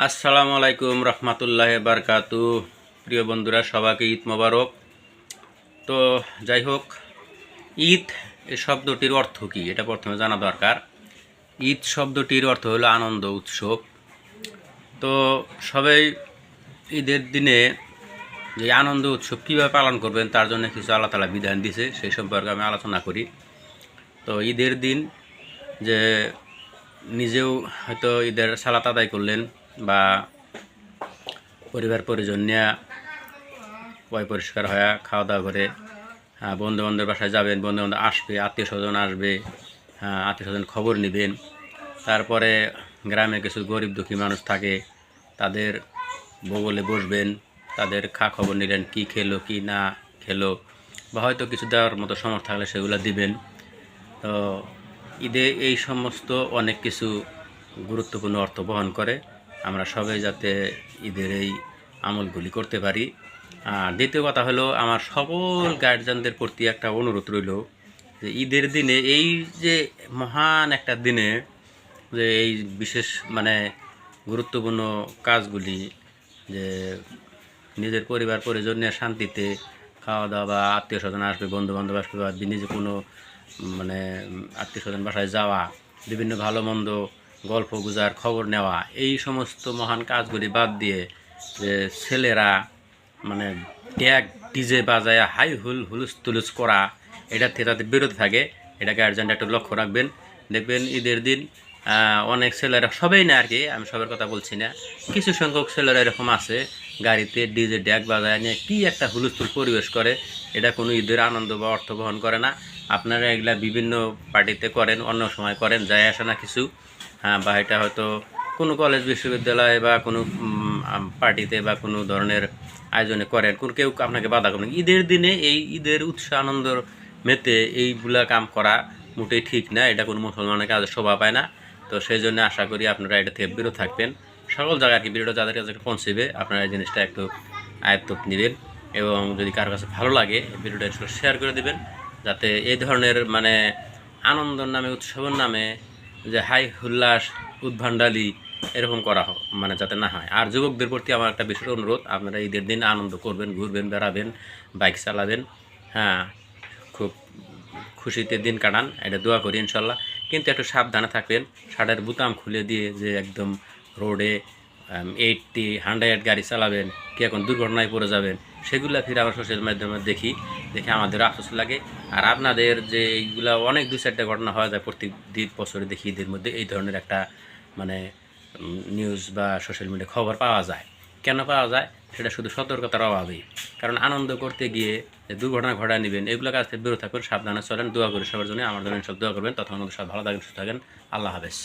আসসালামু আলাইকুম রহমতুল্লাহি বারকাতু। প্রিয় বন্ধুরা, সবাইকে ঈদ মোবারক। তো যাই হোক, ঈদ এই শব্দটির অর্থ কী এটা প্রথমে জানা দরকার। ঈদ শব্দটির অর্থ হলো আনন্দ উৎসব। তো সবাই ঈদের দিনে যে আনন্দ উৎসব কীভাবে পালন করবেন তার জন্য কিছু আল্লাহ তাআলা বিধান দিয়েছে, সেই সম্পর্কে আমি আলোচনা করি। তো ঈদের দিন যে নিজেও হয়তো ঈদের সালাত আদায় করলেন বা পরিবার পরিজন নিয়ে পরিষ্কার হয়ে খাওয়া দাওয়া করে বন্ধু বান্ধবের বাসায় যাবেন, বন্ধু বান্ধব আসবে, আত্মীয় স্বজন আসবে, আত্মীয় স্বজন খবর নেবেন। তারপরে গ্রামে কিছু গরিব দুঃখী মানুষ থাকে, তাদের বগলে বসবেন, তাদের খবর নিলেন, কি খেলো কি না খেলো, বা হয়তো কিছু দেওয়ার মতো সমর্থ থাকলে সেগুলো দিবেন। তো ঈদে এই সমস্ত অনেক কিছু গুরুত্বপূর্ণ অর্থ বহন করে। আমরা সবাই যাতে ঈদের এই আমলগুলি করতে পারি। আর দ্বিতীয় কথা হলো, আমার সকল গার্জিয়ানদের প্রতি একটা অনুরোধ রইল যে ঈদের দিনে এই যে মহান একটা দিনে যে এই বিশেষ গুরুত্বপূর্ণ কাজগুলি, যে নিজের পরিবার পরিজন নিয়ে শান্তিতে খাওয়া দাওয়া, বা আত্মীয় স্বজন আসবে, বন্ধু বান্ধব আসবে, বা নিজে কোনো আত্মীয় স্বজন বাসায় যাওয়া, বিভিন্ন ভালো মন্দ গল্প গুজার খবর নেওয়া, এই সমস্ত মহান কাজগুলি বাদ দিয়ে যে ছেলেরা ট্যাগ ডিজে বাজায় হাই হুলুস তুলুস করা, এটার থেকে তাদের বিরত থাকে। এটা গার্জেনরা একটু লক্ষ্য রাখবেন। দেখবেন ঈদের দিন অনেক ছেলেরা, সবাই না আর কি, আমি সবার কথা বলছি না, কিছু সংখ্যক ছেলেরা এরকম আছে গাড়িতে ডিজে ড্যাগ বাজায় নিয়ে কি একটা হুলস্থুল পরিবেশ করে। এটা কোনো ঈদের আনন্দ বা অর্থ বহন করে না। আপনারা এগুলা বিভিন্ন পার্টিতে করেন, অন্য সময় করেন, যায় আসে না কিছু। বা এটা হয়তো কোনো কলেজ বিশ্ববিদ্যালয় বা কোনো পার্টিতে বা কোনো ধরনের আয়োজনে করেন, কোনো কেউ আপনাকে বাধা করবেন। ঈদের দিনে এই ঈদের উৎসাহ আনন্দ মেতে এইগুলা কাম করা মোটেই ঠিক না। এটা কোনো মুসলমানের কাজে শোভা পায় না। তো সেই জন্য আশা করি আপনারা এটা থেকে বিরত থাকবেন। সকল জায়গায় আর কি ভিডিওটা যাদের কাছে পৌঁছবে, আপনারা এই জিনিসটা একটু আয়ত্ত নেবেন, এবং যদি কারোর কাছে ভালো লাগে ভিডিওটা একটু শেয়ার করে দেবেন, যাতে এই ধরনের আনন্দর নামে, উৎসবের নামে যে হাই হুল্লাস উদ্ভান্ডালি এরকম করা যাতে না হয়। আর যুবকদের প্রতি আমার একটা বিশেষ অনুরোধ, আপনারা ঈদের দিন আনন্দ করবেন, ঘুরবেন, বেড়াবেন, বাইক চালাবেন, খুব খুশিতে দিন কাটান, এটা দোয়া করি ইনশাল্লাহ। কিন্তু একটু সাবধানে থাকবেন। শার্টের বুতাম খুলে দিয়ে যে একদম রোডে 80, 100 গাড়ি চালাবেন, কি এখন দুর্ঘটনায় পড়ে যাবেন, সেগুলো ফিরে আবার সোশ্যাল মাধ্যমে দেখে আমাদের আফসোস লাগে। আর আপনাদের যে এইগুলা অনেক 2-4টা ঘটনা হয়ে যায় প্রত্যেক বছরে দেখি ঈদের মধ্যে, এই ধরনের একটা নিউজ বা সোশ্যাল মিডিয়া খবর পাওয়া যায়। কেন পাওয়া যায়? সেটা শুধু সতর্কতার অভাবেই। কারণ আনন্দ করতে গিয়ে যে দুর্ঘটনা ঘটায় নেবেন, এগুলো কাছ থেকে বিরত থাকবেন, সাবধানে চলেন। দোয়া করি সবার জন্য, আমার জন্য সব দোয়া করবেন। তখন আমাদের সব ভালো থাকেন, সুস্থ থাকেন। আল্লাহ হাফেজ।